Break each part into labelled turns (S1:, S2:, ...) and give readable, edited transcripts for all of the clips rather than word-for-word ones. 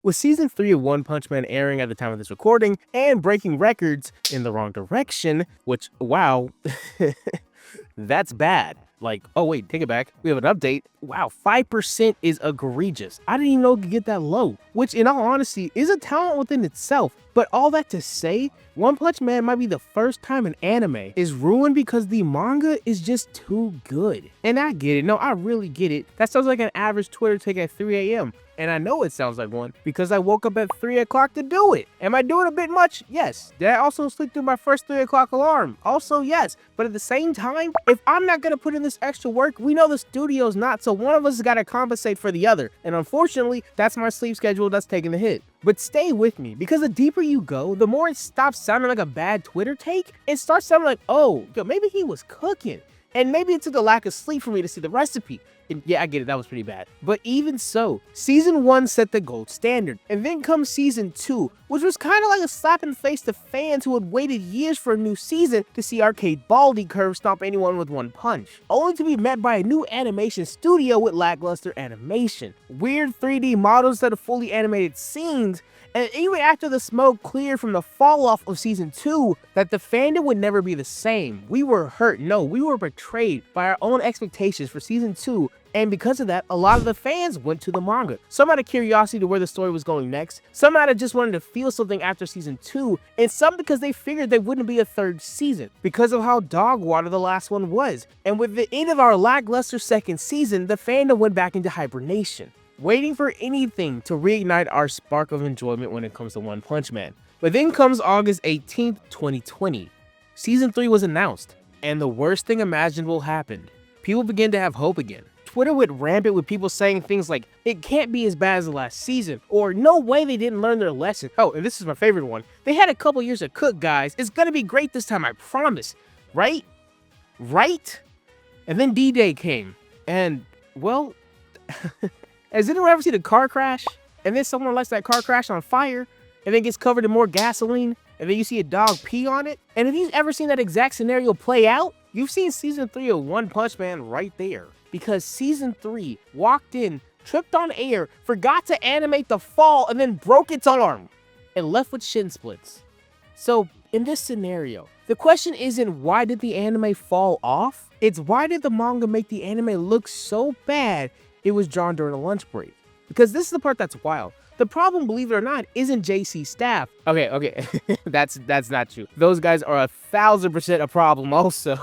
S1: With season 3 of One Punch Man airing at the time of this recording and breaking records in the wrong direction, which, wow, that's bad. Like, oh wait, take it back. We have an update. Wow, 5% is egregious. I didn't even know it could get that low, which in all honesty is a talent within itself. But all that to say, One Punch Man might be the first time an anime is ruined because the manga is just too good. And I get it. No, I really get it. That sounds like an average Twitter take at 3 a.m. And I know it sounds like one because I woke up at 3 o'clock to do it. Am I doing a bit much? Yes. Did I also sleep through my first 3 o'clock alarm? Also, yes. But at the same time, if I'm not going to put in this extra work, we know the studio's not, so one of us has got to compensate for the other. And unfortunately, that's my sleep schedule that's taking the hit. But stay with me, because the deeper you go, the more it stops sounding like a bad Twitter take, it starts sounding like, oh, yo, maybe he was cooking. And maybe it took a lack of sleep for me to see the recipe. And yeah, I get it, that was pretty bad. But even so, season 1 set the gold standard. And then comes season 2, which was kind of like a slap in the face to fans who had waited years for a new season to see Arcade Baldy Curve stomp anyone with one punch. Only to be met by a new animation studio with lackluster animation, weird 3D models instead of fully animated scenes, and even after the smoke cleared from the fall off of season 2, that the fandom would never be the same. We were hurt, no, we were betrayed by our own expectations for season 2, and because of that, a lot of the fans went to the manga. Some out of curiosity to where the story was going next, some out of just wanting to feel something after season 2, and some because they figured there wouldn't be a third season, because of how dog water the last one was. And with the end of our lackluster second season, the fandom went back into hibernation, waiting for anything to reignite our spark of enjoyment when it comes to One Punch Man. But then comes August 18th, 2020. Season 3 was announced, and the worst thing imaginable happened. People began to have hope again. Twitter went rampant with people saying things like, it can't be as bad as the last season, or no way they didn't learn their lesson. Oh, and this is my favorite one. They had a couple years to cook, guys. It's gonna be great this time, I promise. Right? Right? And then D-Day came, and, well, has anyone ever seen a car crash? And then someone lights that car crash on fire, and then gets covered in more gasoline, and then you see a dog pee on it? And if you've ever seen that exact scenario play out, you've seen season 3 of One Punch Man right there. Because season 3 walked in, tripped on air, forgot to animate the fall, and then broke its arm, and left with shin splits. So, in this scenario, the question isn't why did the anime fall off? It's why did the manga make the anime look so bad it was drawn during a lunch break? Because this is the part that's wild. The problem, believe it or not, isn't J.C.Staff. Okay, that's not true. Those guys are 1,000% a problem also.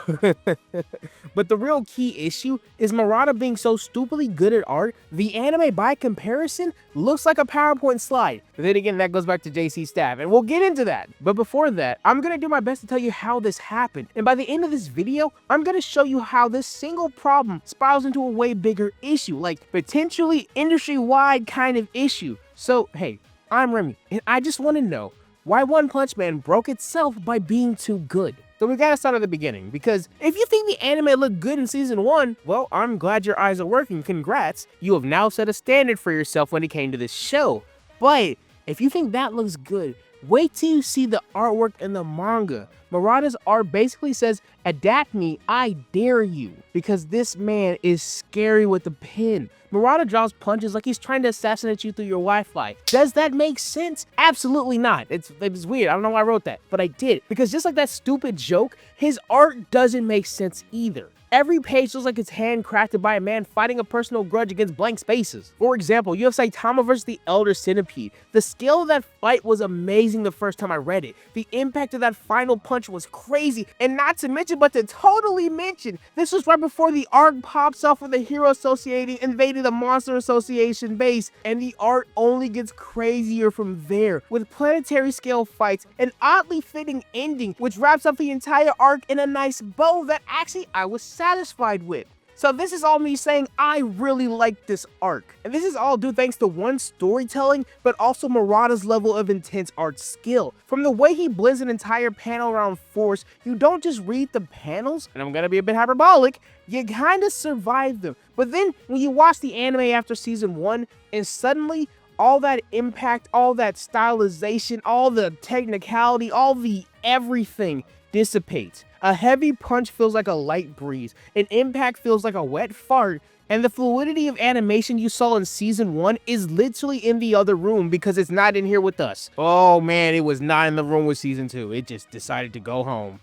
S1: But the real key issue is Murata being so stupidly good at art, the anime by comparison looks like a PowerPoint slide. But then again, that goes back to J.C.Staff, and we'll get into that. But before that, I'm gonna do my best to tell you how this happened. And by the end of this video, I'm gonna show you how this single problem spirals into a way bigger issue, like potentially industry-wide kind of issue. So, hey, I'm Remy, and I just want to know why One Punch Man broke itself by being too good. So we gotta start at the beginning, because if you think the anime looked good in season 1, well, I'm glad your eyes are working, congrats. You have now set a standard for yourself when it came to this show. But if you think that looks good, wait till you see the artwork in the manga. Murata's art basically says, adapt me, I dare you. Because this man is scary with the pen. Murata draws punches like he's trying to assassinate you through your Wi-Fi. Does that make sense? Absolutely not. It's weird. I don't know why I wrote that, but I did. Because just like that stupid joke, his art doesn't make sense either. Every page looks like it's handcrafted by a man fighting a personal grudge against blank spaces. For example, you have Saitama versus the Elder Centipede. The scale of that fight was amazing the first time I read it. The impact of that final punch was crazy, and not to mention, but to totally mention, this was right before the arc pops off with the Hero Associating invading the Monster Association base, and the art only gets crazier from there, with planetary scale fights, an oddly fitting ending, which wraps up the entire arc in a nice bow that actually I was satisfied with. So this is all me saying I really like this arc. And this is all due thanks to one, storytelling, but also Murata's level of intense art skill. From the way he blends an entire panel around force, you don't just read the panels, and I'm gonna be a bit hyperbolic, you kinda survive them. But then when you watch the anime after season 1, and suddenly all that impact, all that stylization, all the technicality, all the everything dissipates. A heavy punch feels like a light breeze. An impact feels like a wet fart. And the fluidity of animation you saw in season 1 is literally in the other room because it's not in here with us. Oh man, it was not in the room with season 2. It just decided to go home.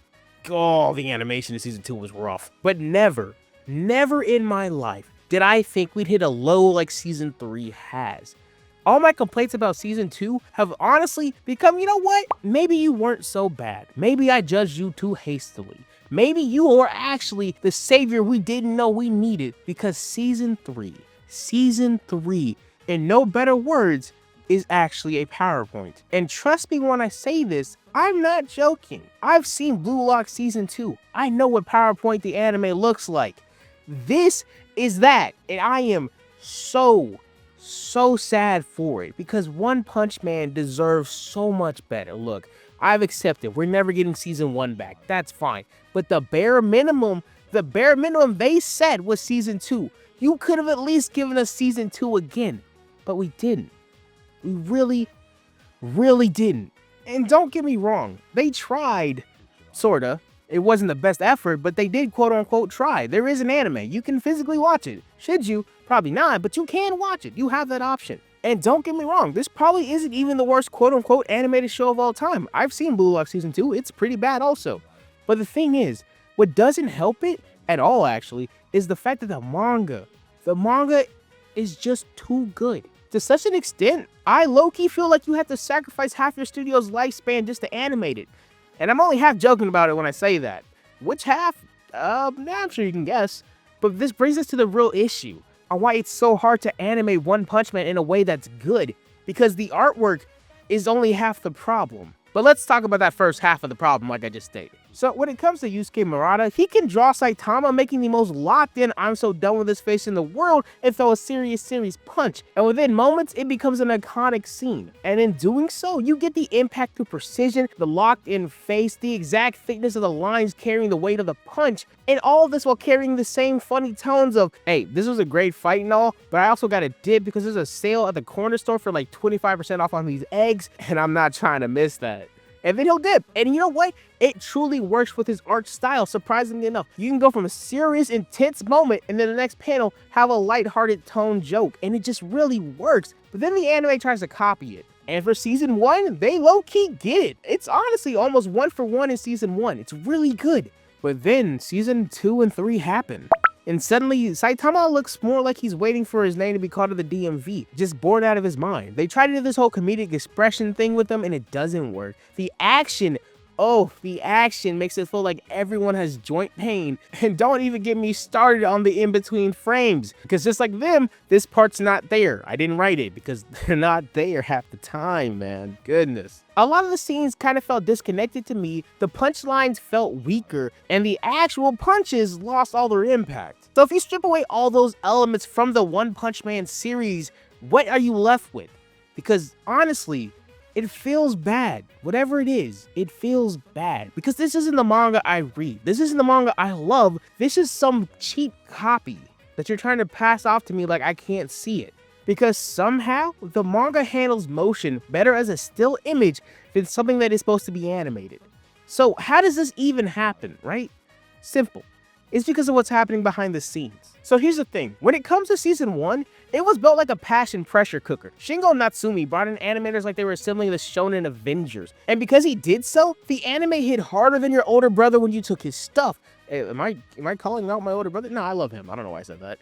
S1: Oh, the animation in season 2 was rough. But never in my life did I think we'd hit a low like season 3 has. All my complaints about season 2 have honestly become, you know what? Maybe you weren't so bad. Maybe I judged you too hastily. Maybe you are actually the savior we didn't know we needed, because season 3, in no better words, is actually a PowerPoint. And trust me when I say this, I'm not joking. I've seen Blue Lock season 2. I know what PowerPoint the anime looks like. This is that, and I am so sad for it, because OnePunchMan deserves so much better. Look, I've accepted we're never getting season 1 back. That's fine. But the bare minimum they said was season 2. You could have at least given us season 2 again. But we didn't. We really didn't. And don't get me wrong, they tried, sorta. It wasn't the best effort, but they did quote-unquote try. There is an anime. You can physically watch it. Should you? Probably not, but you can watch it. You have that option. And don't get me wrong, this probably isn't even the worst quote-unquote animated show of all time. I've seen Blue Lock season 2. It's pretty bad also. But the thing is, what doesn't help it at all actually is the fact that the manga is just too good. To such an extent, I low-key feel like you have to sacrifice half your studio's lifespan just to animate it. And I'm only half joking about it when I say that. Which half? I'm sure you can guess. But this brings us to the real issue on why it's so hard to animate OnePunchMan in a way that's good. Because the artwork is only half the problem. But let's talk about that first half of the problem like I just stated. So when it comes to Yusuke Murata, he can draw Saitama, making the most locked in I'm so done with this face in the world, and throw a serious punch. And within moments, it becomes an iconic scene. And in doing so, you get the impact through precision, the locked in face, the exact thickness of the lines carrying the weight of the punch, and all of this while carrying the same funny tones of, hey, this was a great fight and all, but I also got a dip because there's a sale at the corner store for like 25% off on these eggs, and I'm not trying to miss that. And then he'll dip. And you know what? It truly works with his art style, surprisingly enough. You can go from a serious, intense moment, and then the next panel have a lighthearted tone joke, and it just really works. But then the anime tries to copy it. And for season 1, they low-key get it. It's honestly almost 1-for-1 in season 1. It's really good. But then season 2 and 3 happen. And suddenly, Saitama looks more like he's waiting for his name to be called to the DMV, just bored out of his mind. They try to do this whole comedic expression thing with him, and it doesn't work. The action makes it feel like everyone has joint pain. And don't even get me started on the in-between frames, because just like them, this part's not there. I didn't write it because they're not there half the time, man. Goodness. A lot of the scenes kind of felt disconnected to me, the punchlines felt weaker, and the actual punches lost all their impact. So if you strip away all those elements from the OnePunchMan series, what are you left with? Because honestly, it feels bad. Whatever it is, it feels bad. Because this isn't the manga I read. This isn't the manga I love. This is some cheap copy that you're trying to pass off to me like I can't see it. Because somehow, the manga handles motion better as a still image than something that is supposed to be animated. So how does this even happen, right? Simple. It's because of what's happening behind the scenes. So here's the thing. When it comes to season 1, it was built like a passion pressure cooker. Shingo Natsumi brought in animators like they were assembling the Shonen Avengers. And because he did so, the anime hit harder than your older brother when you took his stuff. Hey, am I calling out my older brother? No, I love him. I don't know why I said that.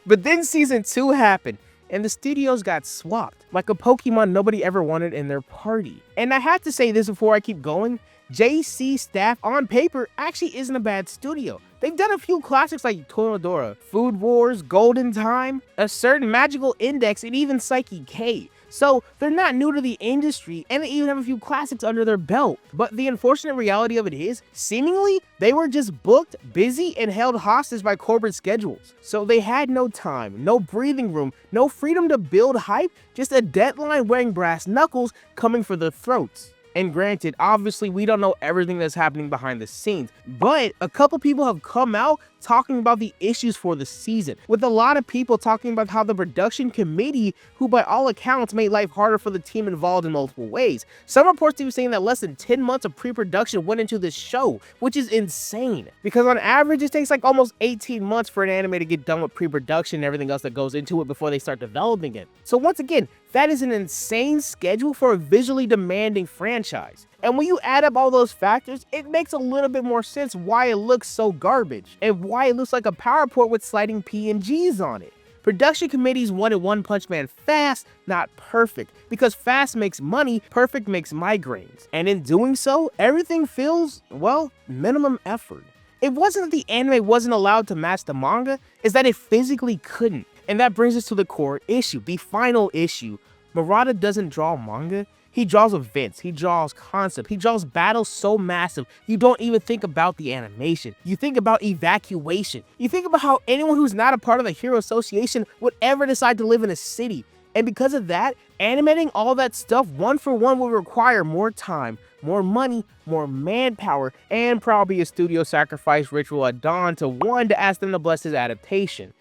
S1: But then season 2 happened, and the studios got swapped, like a Pokemon nobody ever wanted in their party. And I have to say this before I keep going, J.C.Staff on paper actually isn't a bad studio. They've done a few classics like Toradora, Food Wars, Golden Time, A Certain Magical Index, and even Psyche K. So they're not new to the industry, and they even have a few classics under their belt. But the unfortunate reality of it is, seemingly, they were just booked, busy, and held hostage by corporate schedules. So they had no time, no breathing room, no freedom to build hype, just a deadline wearing brass knuckles coming for their throats. And granted, obviously we don't know everything that's happening behind the scenes, but a couple people have come out talking about the issues for the season, with a lot of people talking about how the production committee, who by all accounts made life harder for the team, involved in multiple ways. Some reports even saying that less than 10 months of pre-production went into this show, which is insane, because on average it takes like almost 18 months for an anime to get done with pre-production and everything else that goes into it before they start developing it. So once again, that is an insane schedule for a visually demanding franchise. And when you add up all those factors, it makes a little bit more sense why it looks so garbage, and why it looks like a PowerPoint with sliding PNGs on it. Production committees wanted One Punch Man fast, not perfect, because fast makes money, perfect makes migraines. And in doing so, everything feels, well, minimum effort. It wasn't that the anime wasn't allowed to match the manga, it's that it physically couldn't. And that brings us to the core issue, the final issue. Murata doesn't draw manga, he draws events, he draws concept, he draws battles so massive you don't even think about the animation. You think about evacuation. You think about how anyone who's not a part of the Hero Association would ever decide to live in a city. And because of that, animating all that stuff one for one will require more time, more money, more manpower, and probably a studio sacrifice ritual at dawn to one to ask them to bless his adaptation.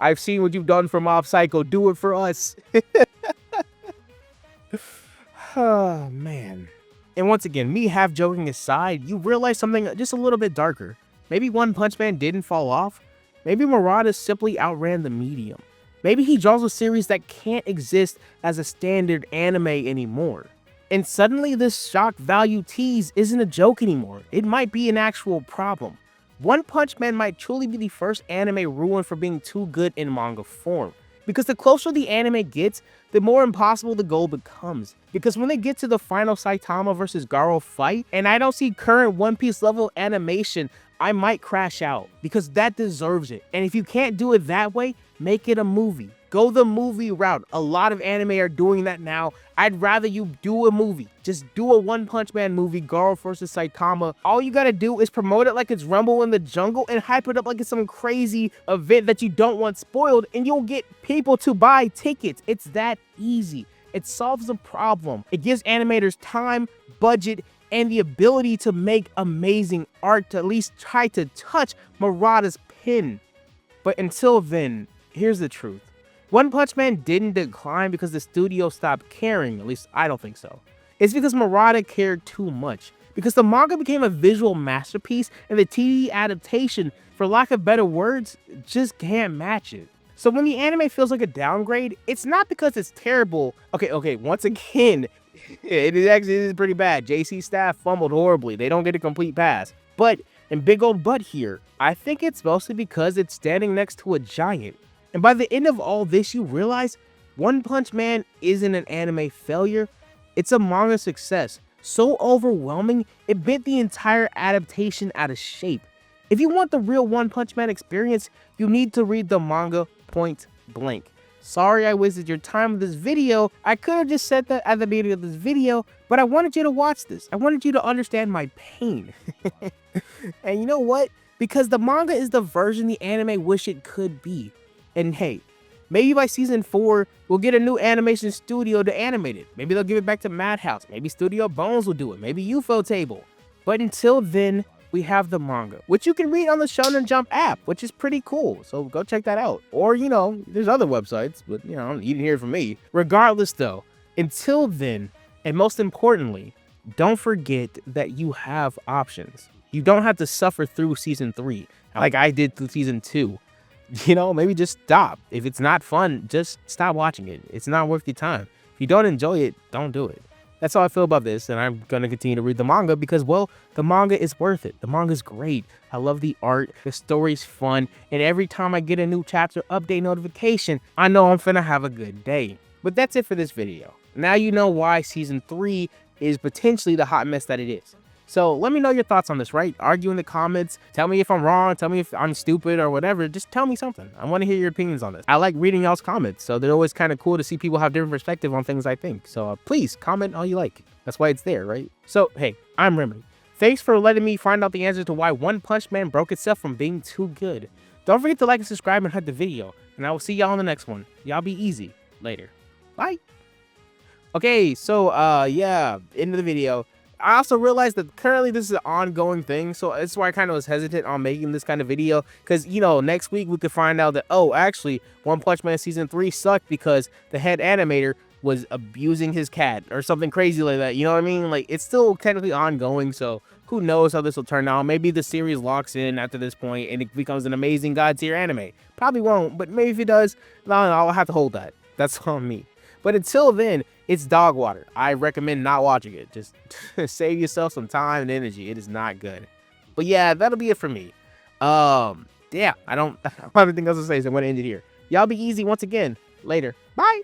S1: I've seen what you've done for Mob Psycho, do it for us. Oh, man. And once again, me half joking aside, you realize something just a little bit darker. Maybe One Punch Man didn't fall off. Maybe Murata simply outran the medium. Maybe he draws a series that can't exist as a standard anime anymore. And suddenly this shock value tease isn't a joke anymore. It might be an actual problem. One Punch Man might truly be the first anime ruined for being too good in manga form. Because the closer the anime gets, the more impossible the goal becomes. Because when they get to the final Saitama versus Garou fight, and I don't see current One Piece level animation, I might crash out. Because that deserves it. And if you can't do it that way, make it a movie. Go the movie route. A lot of anime are doing that now. I'd rather you do a movie. Just do a One Punch Man movie, Garou versus Saitama. All you gotta do is promote it like it's Rumble in the Jungle and hype it up like it's some crazy event that you don't want spoiled, and you'll get people to buy tickets. It's that easy. It solves the problem. It gives animators time, budget, and the ability to make amazing art, to at least try to touch Murata's pen. But until then, here's the truth. One Punch Man didn't decline because the studio stopped caring, at least I don't think so. It's because Murata cared too much. Because the manga became a visual masterpiece and the TV adaptation, for lack of better words, just can't match it. So when the anime feels like a downgrade, it's not because it's terrible. Okay, once again, it is pretty bad. J.C.Staff fumbled horribly. They don't get a complete pass. But, and big old but here, I think it's mostly because it's standing next to a giant. And by the end of all this, you realize One Punch Man isn't an anime failure, it's a manga success. So overwhelming, it bent the entire adaptation out of shape. If you want the real One Punch Man experience, you need to read the manga point blank. Sorry I wasted your time with this video. I could have just said that at the beginning of this video, but I wanted you to watch this. I wanted you to understand my pain. And you know what? Because the manga is the version the anime wish it could be. And hey, maybe by season 4, we'll get a new animation studio to animate it. Maybe they'll give it back to Madhouse. Maybe Studio Bones will do it. Maybe UFO Table. But until then, we have the manga, which you can read on the Shonen Jump app, which is pretty cool. So go check that out. Or, you know, there's other websites, but, you know, you didn't hear it from me. Regardless, though, until then, and most importantly, don't forget that you have options. You don't have to suffer through season 3 like I did through season 2. You know, maybe just stop. If it's not fun, just stop watching it. It's not worth your time. If you don't enjoy it, don't do it. That's how I feel about this, and I'm going to continue to read the manga because, well, the manga is worth it. The manga is great. I love the art, the story's fun, and every time I get a new chapter update notification, I know I'm finna have a good day. But that's it for this video. Now you know why season 3 is potentially the hot mess that it is. So let me know your thoughts on this, right? Argue in the comments. Tell me if I'm wrong. Tell me if I'm stupid or whatever. Just tell me something. I want to hear your opinions on this. I like reading y'all's comments. So they're always kind of cool to see people have different perspective on things I think. So please comment all you like. That's why it's there, right? So, hey, I'm Remedy. Thanks for letting me find out the answer to why One Punch Man broke itself from being too good. Don't forget to like and subscribe and hit the video. And I will see y'all in the next one. Y'all be easy. Later. Bye. Okay, so, yeah, end of the video. I also realized that currently this is an ongoing thing, so that's why I kind of was hesitant on making this kind of video, because, you know, next week we could find out that, oh, actually, One Punch Man Season 3 sucked because the head animator was abusing his cat, or something crazy like that, you know what I mean? Like, it's still technically ongoing, so who knows how this will turn out. Maybe the series locks in after this point, and it becomes an amazing God tier anime. Probably won't, but maybe if it does, I'll have to hold that. That's on me. But until then, it's dog water. I recommend not watching it. Just save yourself some time and energy. It is not good. But yeah, that'll be it for me. Yeah, I don't have anything else to say, so I'm gonna end it here. Y'all be easy once again. Later. Bye.